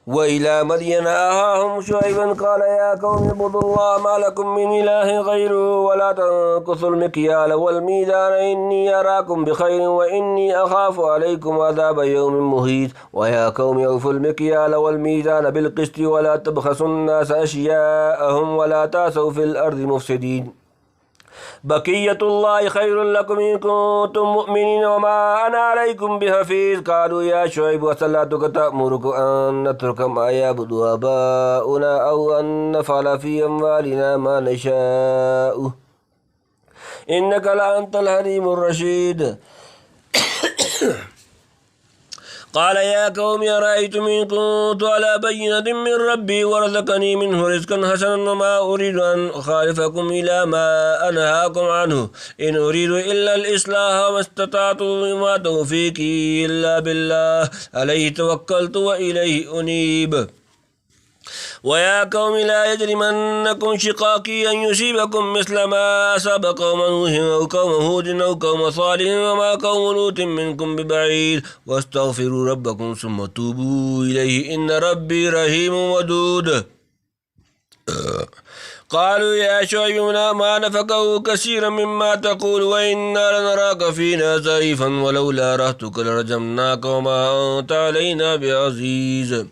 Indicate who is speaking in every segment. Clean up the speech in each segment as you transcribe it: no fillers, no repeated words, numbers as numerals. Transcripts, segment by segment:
Speaker 1: وإلى مدين أخاهم شعيبا قال يا قوم اعبدوا الله ما لكم من إله غيره ولا تنقصوا المكيال والميزان إني أراكم بخير وإني أخاف عليكم عذاب يوم محيط ويا قوم أوفوا المكيال والميزان بالقسط ولا تبخسوا الناس أشياءهم ولا تعثوا في الأرض مفسدين بقية الله خير لكم إن كنتم مؤمنين وما أنا عليكم بحفيظ قالوا يا شعيب وصلاتك تأمرك أن نترك ما يعبد آباؤنا أو أن نفعل في أموالنا ما نشاء إنك لأنت الحليم الرشيد قال يا قوم أرأيتم إن كنت على بينة من ربي ورزقني منه رزقا حسنا وما أريد أن أخالفكم إلى ما أنهاكم عنه إن أريد إلا الإصلاح ما استطعت وما توفيقي إلا بالله عليه توكلت وإليه أنيب ويا قوم لا يجرمنكم شقاقي أن يصيبكم مثل ما أصاب قوم نوح أو قوم هود أو قوم صالح وما قوم لوط منكم ببعيد واستغفروا ربكم ثم توبوا إليه إن ربي رحيم ودود قالوا يا شعيب ما نفقه كثيرا مما تقول وإنا لنراك فينا ضعيفا ولولا رهتك لرجمناك وما أنت علينا بعزيز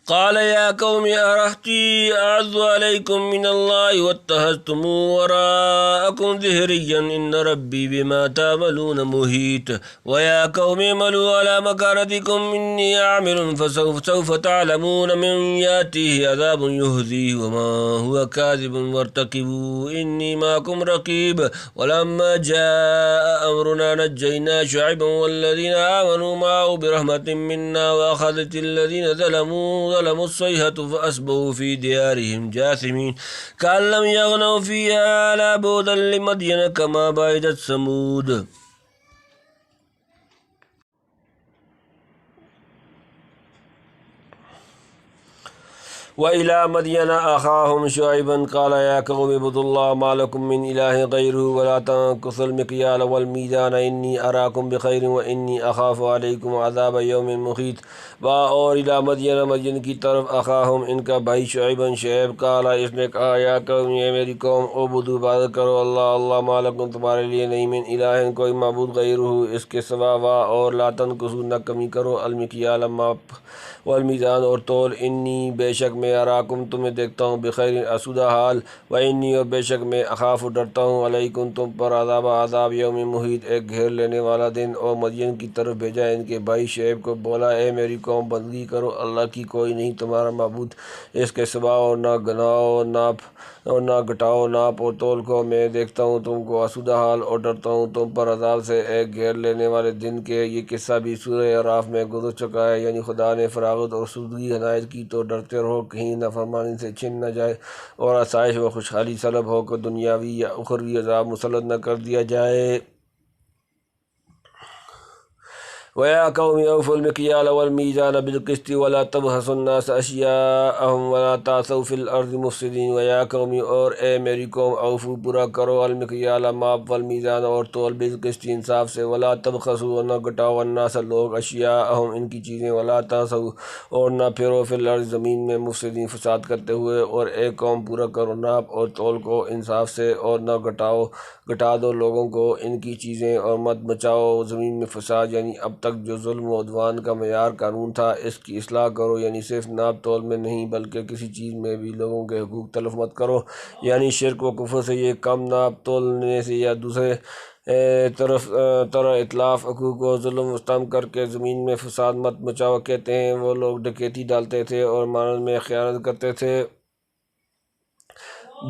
Speaker 1: قال يا قوم أرهتي أعز عليكم من الله واتخذتم وراءكم ظهريا إن ربي بما تعملون محيط ويا قوم اعملوا على مكانتكم إني أعمل فسوف تعلمون من يأتيه عذاب يهزيه وما هو كاذب وارتقبوا إني معكم رقيب ولما جاء أمرنا نجينا شعيبا والذين آمنوا معه برحمة منا وأخذت الذين ظلموا الصيحة فأصبحوا في ديارهم جاثمين كأن لم يغنوا فيها ألا بعدا لمدين كما بعدت ثمود وإلى مدين أخاهم شعيبا قال يا قوم اعبدوا الله ما لكم من إله غيره ولا تنقصوا المكيال والميزان إني أراكم بخير وإني أخاف عليكم عذاب يوم محيط اور إلى مدین کی طرف اخاہم ان کا بھائی شعیب قال اس نے کہا یا قوم یہ میری قوم اعبدوا عبادت کرو اللہ ما لکم تمہارے لیے نہیں من الہ کوئی معبود غیرہ اس کے سوا اور لا تنقصوا نہ کمی کرو المکیال ماپ والمیزان اور تول انی بے شک میں اراکم تمہیں دیکھتا ہوں بخیر اسودہ حال و انی اور بے شک میں اخاف ڈرتا ہوں علیکم تم پر عذاب یوم محیط ایک گھیر لینے والا دن اور مدین کی طرف بھیجا ان کے بھائی شعیب کو بولا اے میری قوم بندگی کرو اللہ کی کوئی نہیں تمہارا معبود اس کے سوا اور نہ گناؤ ناپ اور نہ گھٹاؤ ناپ اور تول کو میں دیکھتا ہوں تم کو اسودہ حال اور ڈرتا ہوں تم پر عذاب سے ایک گھیر لینے والے دن کے یہ قصہ بھی سورہ اعراف میں گزر چکا ہے یعنی خدا نے فراغت اور سودگی عنایت کی تو ڈرتے رہو کہیں نافرمانی سے چھن نہ جائے اور آسائش و خوشحالی سلب ہو کر دنیاوی یا اخروی عذاب مسلط نہ کر دیا جائے وَيَا قَوْمِ أَوْفُوا الْمِكْيَالَ وَالْمِيزَانَ بِالْقِسْطِ وَلَا تَبْخَسُوا النَّاسَ أَشْيَاءَهُمْ وَلَا تَعْثَوْا فِي الْأَرْضِ مُفْسِدِينَ وَيَا قَوْمِ اور اے میری قوم اوفو پورا کرو المکیال ماپ والمیزان اور تول بالقسط انصاف سے ولا تبخسوا اور نہ گھٹاؤ الناس لوگ اشیاءہم ان کی چیزیں ولا تعثوا اور نہ پھرو فی الارض زمین میں مفسدین فساد کرتے ہوئے اور اے قوم پورا کرو ناپ اور تول کو انصاف سے اور نہ گھٹا دو لوگوں کو ان کی چیزیں اور مت مچاؤ زمین میں فساد یعنی اب تک جو ظلم و عدوان کا معیار قانون تھا اس کی اصلاح کرو یعنی صرف ناپ تول میں نہیں بلکہ کسی چیز میں بھی لوگوں کے حقوق تلف مت کرو یعنی شرک و کفر سے یہ کم ناپ تولنے سے یا دوسرے طرح اطلاف حقوق و ظلم مستحکم کر کے زمین میں فساد مت مچاؤ کہتے ہیں وہ لوگ ڈکیتی ڈالتے تھے اور مال میں خیانت کرتے تھے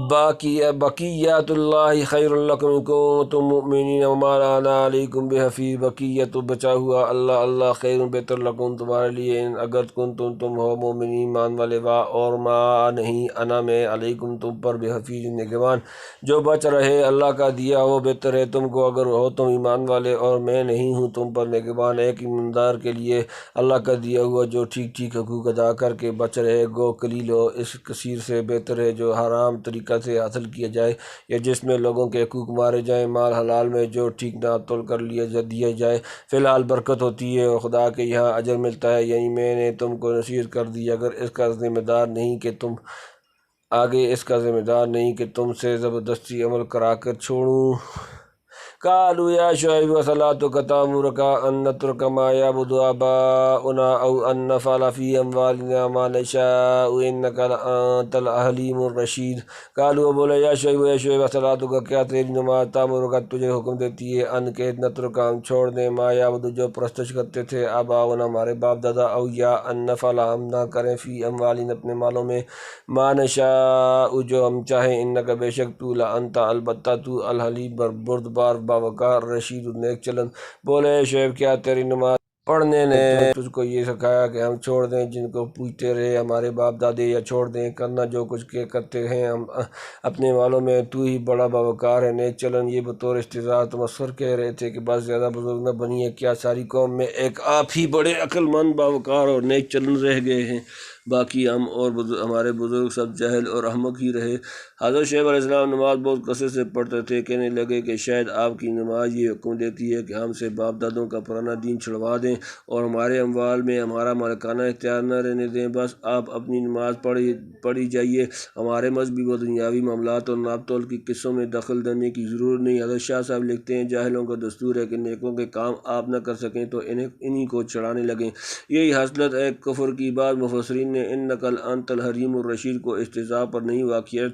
Speaker 1: بقیات اللہ خیر لکم ان کنتم مؤمنین وما انا علیکم بحفیظ بقیت بچا ہوا اللہ خیر بہتر لکم تمہارے لیے ان اگر کنتم تم ہو مومنین مان والے اور ما نہیں انا میں علیکم تم پر بحفیظ نگہبان جو بچ رہے اللہ کا دیا وہ بہتر ہے تم کو اگر ہو تم ایمان والے اور میں نہیں ہوں تم پر نگہبان ایک ایماندار کے لیے اللہ کا دیا ہوا جو ٹھیک حقوق ادا کر کے بچ رہے گو قلیل ہو اس کثیر سے بہتر ہے جو حرام طریقے طریقہ سے حاصل کیا جائے یا جس میں لوگوں کے حقوق مارے جائیں، مال حلال میں جو ٹھیک نہ تول کر دیا جائے، فی الحال برکت ہوتی ہے اور خدا کے یہاں اجر ملتا ہے۔ یعنی میں نے تم کو نصیحت کر دی، اگر اس کا ذمہ دار نہیں کہ تم سے زبردستی عمل کرا کر چھوڑوں۔ قالوا یا شعیب وصلاتک تأمرک ان نترک ما یعبد آباؤنا او ان نفعل فی اموالنا ما نشاء انک لانت الحلیم الرشید۔ قالوا بولے یا شعیب وصلاتک کیا تیری نماز تأمرک تجھے حکم دیتی ہے ان کہ نترک ہم چھوڑ دیں ما یعبد جو پرستش کرتے تھے آباؤنا ہمارے باپ دادا، او یا ان نفعل ہم نہ کریں فی اموالنا اپنے مالوں میں ما نشاء جو ہم چاہیں انک بے شک تو لانت البتہ تو الحلیم بردبار باوقار رشید نیک چلن۔ بولے شعیب کیا تیری نماز پڑھنے نے تجھ کو یہ سکھایا کہ ہم چھوڑ دیں جن کو پوجتے رہے ہمارے باپ دادے، یا چھوڑ دیں کرنا جو کچھ کے کرتے ہیں ہم اپنے مالوں میں، تو ہی بڑا باوقار ہے نیک چلن۔ یہ بطور استہزاء تمسخر کہہ رہے تھے کہ بس زیادہ بزرگ نہ بنیے، کیا ساری قوم میں ایک آپ ہی بڑے عقل مند باوقار اور نیک چلن رہ گئے ہیں، باقی ہم اور ہمارے بزرگ سب جاہل اور احمق ہی رہے۔ حضرت شعیب علیہ السلام نماز بہت کثرت سے پڑھتے تھے، کہنے لگے کہ شاید آپ کی نماز یہ حکم دیتی ہے کہ ہم سے باپ دادوں کا پرانا دین چھڑوا دیں اور ہمارے اموال میں ہمارا مالکانہ اختیار نہ رہنے دیں، بس آپ اپنی نماز پڑھی جائیے، ہمارے مذہبی و دنیاوی معاملات اور ناپ تول کی قصوں میں دخل دینے کی ضرورت نہیں۔ حضرت شاہ صاحب لکھتے ہیں جاہلوں کا دستور ہے کہ نیکوں کے کام آپ نہ کر سکیں تو انہی کو چڑھانے لگیں، یہی حاصلت ہے کفر کی بات۔ مفسرین نے انک لانت الحلیم الرشید کو استہزاء پر نہیں واقعیت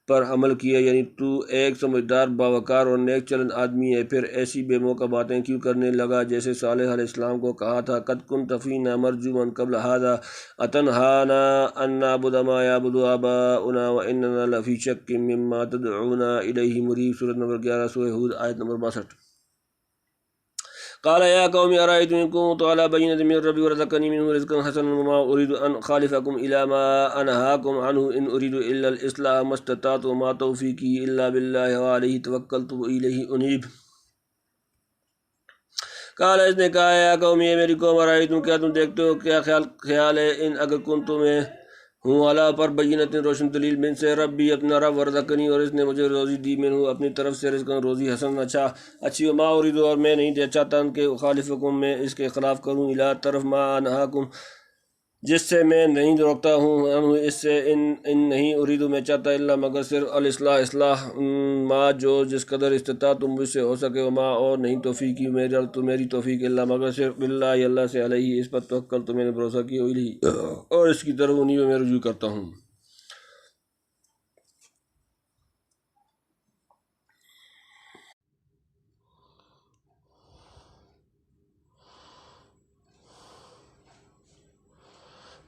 Speaker 1: پر عمل کیا، یعنی تو ایک سمجھدار باوقار اور نیک چلن آدمی ہے، پھر ایسی بے موقع باتیں کیوں کرنے لگا جیسے صالح علیہ السلام کو کہا تھا قد کنت فینا مرجوا قبل ھذا اتنھانا ان نعبد ما یعبد آباؤنا واننا لفی شک مما تدعونا الیہ مریب۔ سورۃ نمبر 11 سورہ ہود آیت نمبر 62۔ قال یا قوم ارأیتم ان کنت علی بینۃ من ربی ورزقنی منہ رزقا حسنا وما اريد ان اخالفکم الی ما انہاکم عنہ ان اريد الا الاصلاح ما استطعت وما توفیقی الا باللہ وعلیہ توکلت والیہ انیب۔ قال اس نے کہا یا قوم یہ میری قوم ارأیتم کیا تم دیکھتے ہو، کیا خیال ہے ان اگر کنتم میں ہوں علا پر بینۃ روشن دلیل من سے ربی اپنا رب ورزقنی اور اس نے مجھے روزی دی منہ اپنی طرف سے رزقاً روزی حسن اچھی وما اريد اور میں نہیں چاہتا کہ اخالفکم میں اس کے خلاف کروں الی طرف ما انہاکم جس سے میں نہیں روکتا ہوں اس سے ان نہیں اريد میں چاہتا الا مگر صرف الاصلاح ما جو جس قدر استطاعت تم مجھ سے ہو سکے وما اور نہیں توفیقی میری توفیق الا مگر صرف باللہ اللہ سے علیہ اس پر توکل تو میں نے بھروسہ کیا اور اس کی طرف انہی میں رجوع کرتا ہوں۔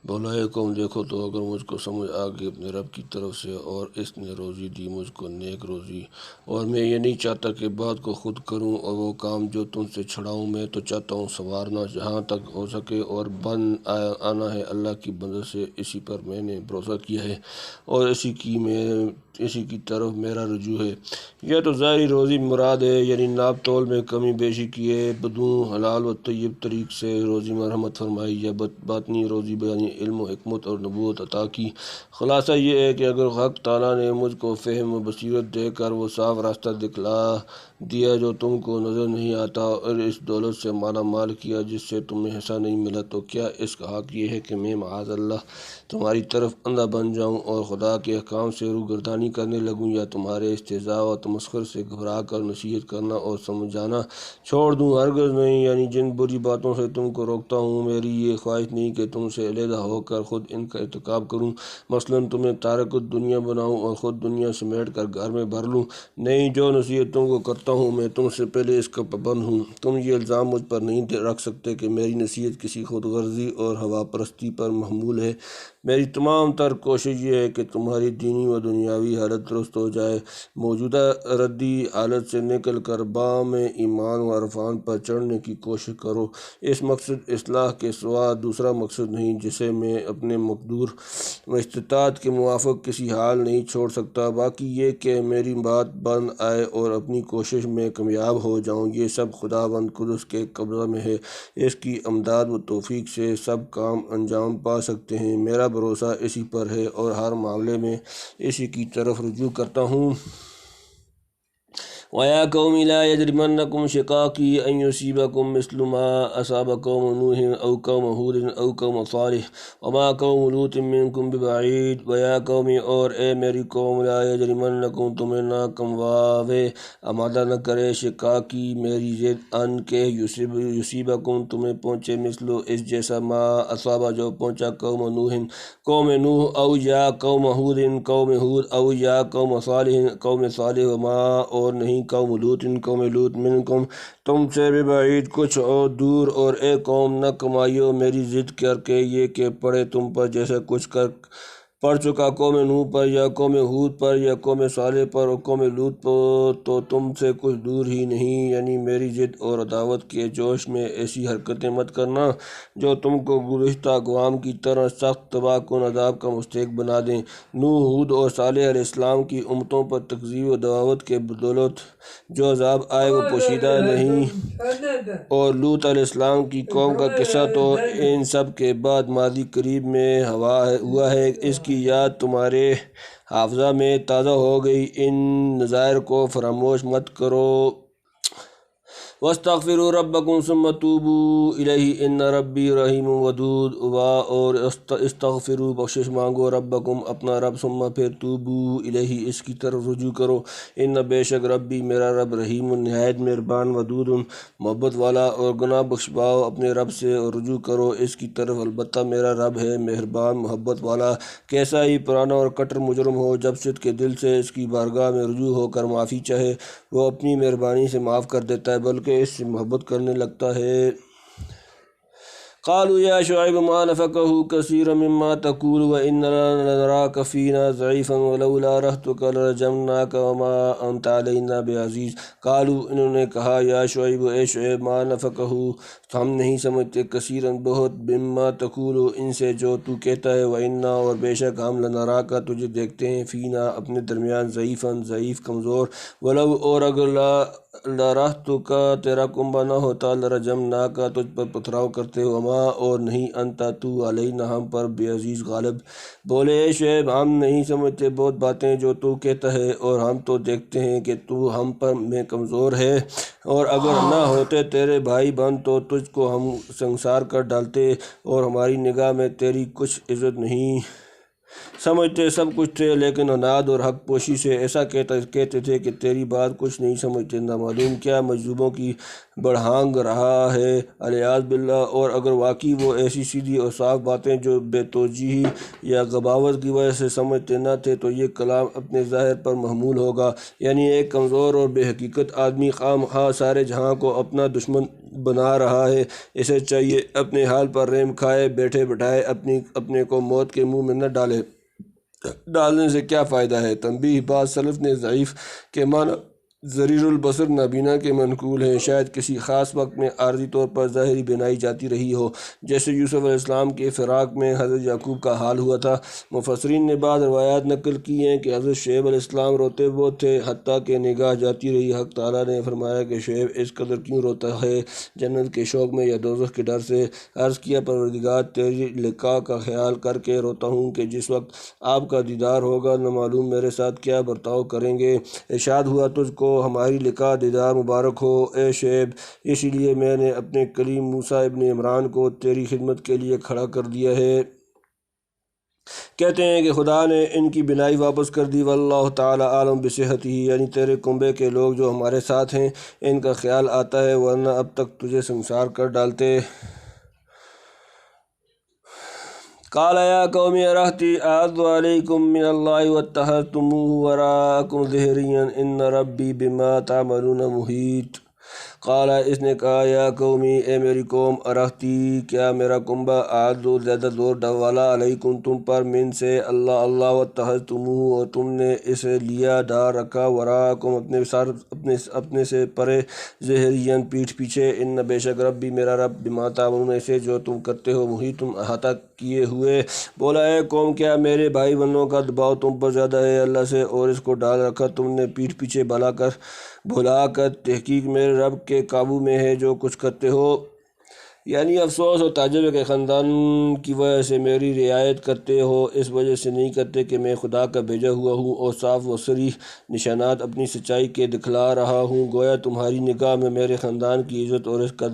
Speaker 1: بولا اے قوم دیکھو تو اگر مجھ کو سمجھ آ گئی اپنے رب کی طرف سے اور اس نے روزی دی مجھ کو نیک روزی، اور میں یہ نہیں چاہتا کہ بات کو خود کروں اور وہ کام جو تم سے چھڑاؤں، میں تو چاہتا ہوں سنوارنا جہاں تک ہو سکے اور بن آنا ہے اللہ کی مدد سے، اسی پر میں نے بھروسہ کیا ہے اور اسی کی طرف میرا رجوع ہے۔ یہ تو ظاہری روزی مراد ہے، یعنی ناپ تول میں کمی بیشی کیے بدون حلال و طیب طریق سے روزی مرحمت فرمائی، یا باطنی روزی بیانی علم و حکمت اور نبوت عطا کی۔ خلاصہ یہ ہے کہ اگر حق تعالیٰ نے مجھ کو فہم و بصیرت دے کر وہ صاف راستہ دکھلا دیا جو تم کو نظر نہیں آتا اور اس دولت سے مالا مال کیا جس سے تمہیں حصہ نہیں ملا، تو کیا اس کا حق یہ ہے کہ میں معاذ اللہ تمہاری طرف اندھا بن جاؤں اور خدا کے احکام سے روگردانی کرنے لگوں، یا تمہارے استہزاء و تمسخر سے گھبرا کر نصیحت کرنا اور سمجھانا چھوڑ دوں؟ ہرگز نہیں، یعنی جن بری باتوں سے تم کو روکتا ہوں میری یہ خواہش نہیں کہ تم سے علیحدہ ہو کر خود ان کا ارتکاب کروں، مثلاً تمہیں تارک الدنیا بناؤں اور خود دنیا سمیٹ کر گھر میں بھر لوں۔ نہیں، جو نصیحت تم کو کرتا ہوں میں تم سے پہلے اس کا پابند ہوں۔ تم یہ الزام مجھ پر نہیں رکھ سکتے کہ میری نصیحت کسی خود غرضی اور ہوا پرستی پر محمول ہے۔ میری تمام تر کوشش یہ ہے کہ تمہاری دینی و دنیاوی حالت درست ہو جائے۔ موجودہ ردی حالت سے نکل کر بام ایمان و عرفان پر چڑھنے کی کوشش کرو۔ اس مقصد اصلاح کے سوا دوسرا مقصد نہیں جسے میں اپنے مقدور و استطاعت کے موافق کسی حال نہیں چھوڑ سکتا۔ باقی یہ کہ میری بات بن آئے اور اپنی کوشش میں کامیاب ہو جاؤں، یہ سب خداوند قدس کے قبضہ میں ہے، اس کی امداد و توفیق سے سب کام انجام پا سکتے ہیں۔ میرا بھروسہ اسی پر ہے اور ہر معاملے میں اسی کی طرف رجوع کرتا ہوں۔ وَيَا قَوْمِ لَا يَجْرِمَنَّكُمْ شِقَاقِي أَنْ يُصِيبَكُمْ مِثْلُ مَا أَصَابَ قَوْمَ نُوحٍ أَوْ قَوْمَ هُودٍ أَوْ قَوْمَ صَالِحٍ وَمَا قَوْمُ لُوطٍ مِّنكُمْ بِبَعِيدٍ۔ وَيَا قَوْمِ اور اے میری قوم، لَا يَجْرِمَنَّكُمْ تمہیں نہ کمواوے، آمادہ نہ کرے، شقاقی میری ضد، ان کے یصیبکم تمہیں پہنچے، مثل اس جیسا، ما اصابہ جو پہنچا، قوم نوح قوم نوح، او یا قوم ہود قوم ہود، او یا قوم صالح قوم صالح، وما اور نہیں قوم لوط قوم لوط، منکم تم سے ببعید کچھ اور دور، اور اے قوم نہ کمائیو میری ضد کر کے یہ کہ پڑے تم پر جیسا کچھ کر پڑ چکا قوم نوح پر یا قوم ہود پر یا قوم صالح پر اور قوم لوط پر، تو تم سے کچھ دور ہی نہیں، یعنی میری ضد اور عداوت کے جوش میں ایسی حرکتیں مت کرنا جو تم کو گزشتہ اقوام کی طرح سخت تباہ کن عذاب کا مستحق بنا دیں۔ نوح، ہود اور صالح علیہ السلام کی امتوں پر تکذیب و دعوت کے بدولت جو عذاب آئے وہ پوشیدہ نہیں، اور لوط علیہ السلام کی قوم کا قصہ تو ان سب کے بعد ماضی قریب میں ہوا ہے، اس کی یاد تمہارے حافظہ میں تازہ ہو گئی، ان نظائر کو فراموش مت کرو۔ وَاسْتَغْفِرُوا رَبَّكُمْ ثُمَّ تُوبُوا إِلَيْهِ إِنَّ رَبِّي رَحِيمٌ وَدُودٌ۔ اور استغفروا بخشش مانگو، ربکم اپنا رب، ثم پھر توبوا الیہ اس کی طرف رجوع کرو، ان بے شک ربی میرا رب رحیم نہایت مہربان، ودود محبت والا، اور گناہ بخشواؤ اپنے رب سے اور رجوع کرو اس کی طرف، البتہ میرا رب ہے مہربان محبت والا۔ کیسا ہی پرانا اور کٹر مجرم ہو، جب صدق کے دل سے اس کی بارگاہ میں رجوع ہو کر معافی چاہے، وہ اپنی مہربانی سے معاف کر دیتا ہے، بلکہ اس سے محبت کرنے لگتا ہے۔ قالوا یا شعیب ما نفقہ کثیرا مما تقول وإننا لنراک فینا ضعیفا ولولا رہطک لرجمناک وما انت علینا بعزیز۔ قالوا انہوں نے کہا، یا شعیب اے شعیب، ما نفقہ ہم نہیں سمجھتے، کثیراً بہت، مما تقول ان سے جو تو کہتا ہے، وإنا اور بے شک ہم، لنراک تجھے دیکھتے ہیں، فینا اپنے درمیان، ضعیفا ضعیف کمزور، ولو اور اگر لرہتک تیرا کنبہ نہ ہوتا، لرجمناک تجھ پر پتھراؤ کرتے، وما اور نہیں، انتا تو، علینا ہم پر، بعزیز غالب۔ بولے اے شعیب ہم نہیں سمجھتے بہت باتیں جو تو کہتا ہے، اور ہم تو دیکھتے ہیں کہ تو ہم پر میں کمزور ہے، اور اگر نہ ہوتے تیرے بھائی بہن تو تجھ کو ہم سنسار کر ڈالتے، اور ہماری نگاہ میں تیری کچھ عزت نہیں سمجھتے، سب کچھ تھے لیکن عناد اور حق پوشی سے ایسا کہتے تھے کہ تیری بات کچھ نہیں سمجھتے، نہ معلوم کیا مجذوبوں کی بڑھانگ رہا ہے، الیاذ باللہ۔ اور اگر واقعی وہ ایسی سیدھی اور صاف باتیں جو بے توجیہی یا غباوت کی وجہ سے سمجھتے نہ تھے تو یہ کلام اپنے ظاہر پر محمول ہوگا، یعنی ایک کمزور اور بے حقیقت آدمی خواہ مخواہ سارے جہاں کو اپنا دشمن بنا رہا ہے، اسے چاہیے اپنے حال پر رحم کھائے، بیٹھے بٹھائے اپنے کو موت کے منہ میں نہ ڈالے، ڈالنے سے کیا فائدہ ہے۔ تنبیہ، بعض سلف نے ضعیف کے معنی ضریر البصر نابینا کے منقول ہیں، شاید کسی خاص وقت میں عارضی طور پر ظاہری بینائی جاتی رہی ہو، جیسے یوسف علیہ السلام کے فراق میں حضرت یعقوب کا حال ہوا تھا۔ مفسرین نے بعض روایات نقل کی ہیں کہ حضرت شعیب علیہ السلام روتے بہت تھے، حتیٰ کہ نگاہ جاتی رہی۔ حق تعالیٰ نے فرمایا کہ شعیب اس قدر کیوں روتا ہے، جنت کے شوق میں یا دوزخ کے ڈر سے؟ عرض کیا، پروردگار تیری لقاء کا خیال کر کے روتا ہوں کہ جس وقت آپ کا دیدار ہوگا نہ معلوم میرے ساتھ کیا برتاؤ کریں گے۔ ارشاد ہوا، تجھ کو ہماری لقاء دیدار مبارک ہو اے شعیب، اسی لیے میں نے اپنے کلیم موسیٰ ابن عمران کو تیری خدمت کے لیے کھڑا کر دیا ہے۔ کہتے ہیں کہ خدا نے ان کی بینائی واپس کر دی، واللہ تعالی عالم بصحتہ، یعنی تیرے کنبے کے لوگ جو ہمارے ساتھ ہیں ان کا خیال آتا ہے، ورنہ اب تک تجھے سنسار کر ڈالتے۔ قال یا قوم ارہطی اعز علیکم من اللہ واتخذتموہ وراءکم ظہریا ان ربی بما تعملون محیط۔ قال اس نے کہا، یا قومی اے میری قوم، ارہطی کیا میرا کنبہ، اعز زیادہ زور والا، علیکم تم پر، من سے اللہ واتخذتموہ اور تم نے اسے لیا ڈال رکھا، وراءکم اپنے سے پرے، ظہریا پیٹھ پیچھے، ان بے شک ربی میرا رب، بما تعملون اسے جو تم کرتے ہو، محیط تم احاطہ کیے ہوئے۔ بولا اے قوم کیا میرے بھائی بہنوں کا دباؤ تم پر زیادہ ہے اللہ سے، اور اس کو ڈال رکھا تم نے پیٹھ پیچھے بھلا کر، تحقیق میرے رب کے قابو میں ہے جو کچھ کرتے ہو۔ یعنی افسوس اور تعجب ہے کہ خاندان کی وجہ سے میری رعایت کرتے ہو، اس وجہ سے نہیں کرتے کہ میں خدا کا بھیجا ہوا ہوں اور صاف و صریح نشانات اپنی سچائی کے دکھلا رہا ہوں۔ گویا تمہاری نگاہ میں میرے خاندان کی عزت اور اس کا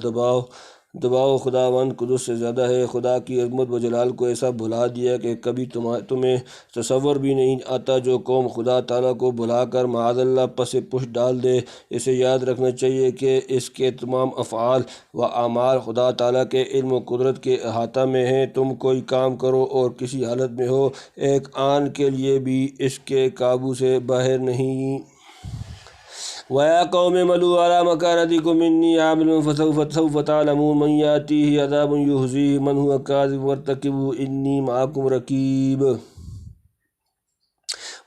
Speaker 1: دباؤ خداوند قدس سے زیادہ ہے۔ خدا کی عظمت و جلال کو ایسا بھلا دیا کہ کبھی تمہیں تصور بھی نہیں آتا۔ جو قوم خدا تعالیٰ کو بھلا کر معاذ اللہ پس پش ڈال دے، اسے یاد رکھنا چاہیے کہ اس کے تمام افعال و اعمال خدا تعالیٰ کے علم و قدرت کے احاطہ میں ہیں۔ تم کوئی کام کرو اور کسی حالت میں ہو، ایک آن کے لیے بھی اس کے قابو سے باہر نہیں۔ وَيَا قَوْمِ اعْمَلُوا عَلَىٰ مَكَانَتِكُمْ إِنِّي عَامِلٌ فَسَوْفَ تَعْلَمُونَ مَن يَأْتِيهِ عَذَابٌ يُخْزِيهِ مَنْ هُوَ كَاذِبٌ وَارْتَقِبُوا إِنِّي مَعَكُمْ رَقِيبٌ۔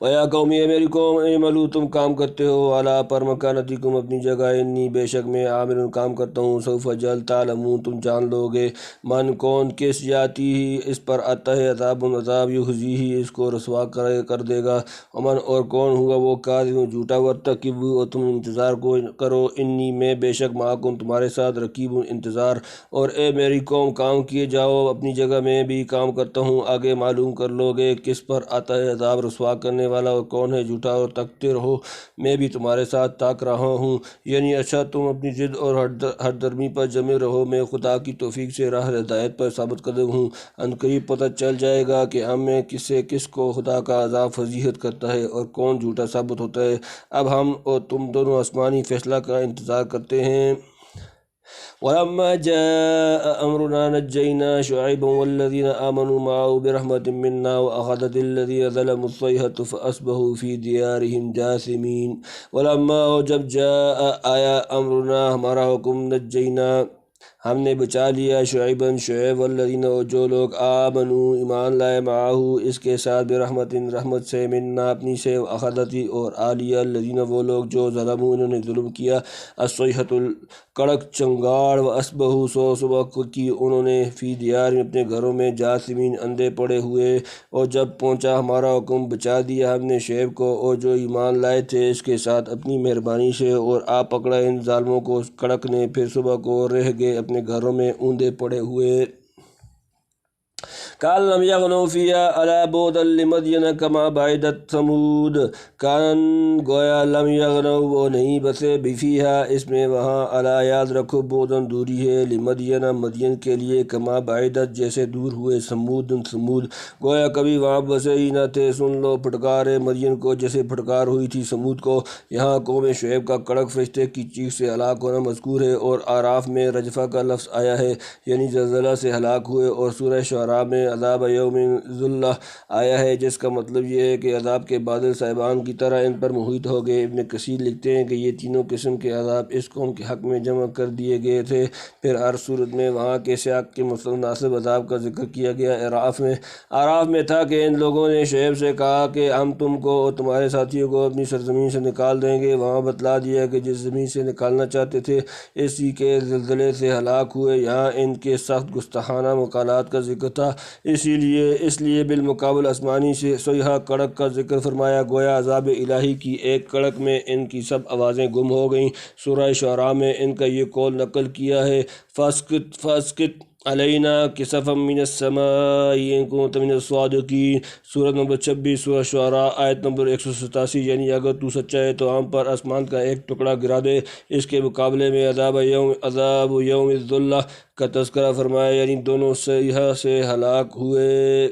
Speaker 1: وَيَا قَوْمِ اے میری قوم، اعْمَلُوا تم کام کرتے ہو، عَلَىٰ پر مکانتکم اپنی جگہ، انی بے شک میں عامل کام کرتا ہوں، سوف جلد تعلمون تم جان لو گے، من کون کس یاتی ہی اس پر آتا ہے، عذاب یخزیہ اس کو رسوا کر دے گا، ومن اور کون ہوا وہ کاذب جھوٹا، وارتقبوا اور تم انتظار کو کرو، انی میں بے شک معکم تمہارے ساتھ، رقیب انتظار۔ اور اے میری قوم کام کیے جاؤ، اپنی جگہ میں بھی کام کرتا ہوں، آگے معلوم کر لو گے کس پر آتا ہے عذاب رسوا کرنے والا اور کون ہے جھوٹا، اور تاکتے رہو میں بھی تمہارے ساتھ تاک رہا ہوں۔ یعنی اچھا تم اپنی ضد اور ہر درمی پر جمے رہو، میں خدا کی توفیق سے راہ ہدایت پر ثابت قدم ہوں۔ عنقریب پتہ چل جائے گا کہ ہم میں کس کو خدا کا عذاب فضیحت کرتا ہے اور کون جھوٹا ثابت ہوتا ہے۔ اب ہم اور تم دونوں آسمانی فیصلہ کا انتظار کرتے ہیں۔ وَلَمَّا جَاءَ أَمْرُنَا نَجَّيْنَا شُعَيْبًا وَالَّذِينَ آمَنُوا مَعَهُ بِرَحْمَةٍ مِنَّا وَأَخَذَتِ الَّذِينَ ظَلَمُوا الصَّيْحَةُ فَأَصْبَحُوا فِي دِيَارِهِمْ جَاثِمِينَ۔ وَلَمَّا اور جب جاء آیا امرنا ہمارا حکم، نجینا ہم نے بچا لیا، شعیب والذین اور جو لوگ آمنوا ایمان لائے، معاہو اس کے ساتھ، برحمت رحمت سے، منا اپنی سے، اخذتی اور آلیہ الذین وہ لوگ جو ظلموا انہوں نے ظلم کیا، الصیحۃ کڑک چنگاڑ، واصبحوا سو صبح کی انہوں نے، فی دیار اپنے گھروں میں، جاثمین اندھے پڑے ہوئے۔ اور جب پہنچا ہمارا حکم، بچا دیا ہم نے شعیب کو اور جو ایمان لائے تھے اس کے ساتھ اپنی مہربانی سے، اور آ پکڑا ان ظالموں کو کڑک نے، پھر صبح کو رہ گئے اپنے گھروں میں اوندے پڑے ہوئے۔ کان لم یغنوا فیہا الا بعدا لمدین کما بعدت ثمود، کان گویا لم یغنوا وہ نہیں بسے، فیہا اس میں، وہاں، الا یاد رکھو، بعدن دوری ہے، لمدین مدین کے لیے، کما بعدت جیسے دور ہوئے، سمود گویا کبھی وہاں بسے ہی نہ تھے۔ سن لو پھٹکار مدین کو جیسے پھٹکار ہوئی تھی سمود کو۔ یہاں قوم شعیب کا کڑک فرشتے کی چیخ سے ہلاک ہونا مذکور ہے، اور اعراف میں رجفہ کا لفظ آیا ہے، یعنی زلزلہ سے ہلاک ہوئے، اور سورہ شعراء میں عذاب یوم ذلہ آیا ہے، جس کا مطلب یہ ہے کہ عذاب کے بادل صاحبان کی طرح ان پر محیط ہو گئے۔ ابن کثیر لکھتے ہیں کہ یہ تینوں قسم کے عذاب اس قوم کے حق میں جمع کر دیے گئے تھے۔ پھر ہر صورت میں وہاں کے سیاق کے مناسب عذاب کا ذکر کیا گیا۔ اعراف میں تھا کہ ان لوگوں نے شعیب سے کہا کہ ہم تم کو اور تمہارے ساتھیوں کو اپنی سرزمین سے نکال دیں گے۔ وہاں بتلا دیا کہ جس زمین سے نکالنا چاہتے تھے اسی کے زلزلے سے ہلاک ہوئے۔ یہاں ان کے سخت گستاخانہ مقالات کا ذکر تھا، اس لیے بالمقابل آسمانی سے صیحہ کڑک کا ذکر فرمایا، گویا عذاب الہی کی ایک کڑک میں ان کی سب آوازیں گم ہو گئیں۔ سورہ شعراء میں ان کا یہ قول نقل کیا ہے، فَاسْقِطْ عَلَيْنَا كِسَفًا مِّنَ السَّمَاءِ إِن كُنتَ مِنَ الصَّادِقِينَ، سورۃ نمبر 26 سورہ شعراء آیت نمبر 187، یعنی اگر تو سچا ہے تو ہم پر آسمان کا ایک ٹکڑا گرا دے۔ اس کے مقابلے میں عذاب یوم الذلہ کا تذکرہ فرمایا، یعنی دونوں صیحہ سے ہلاک ہوئے۔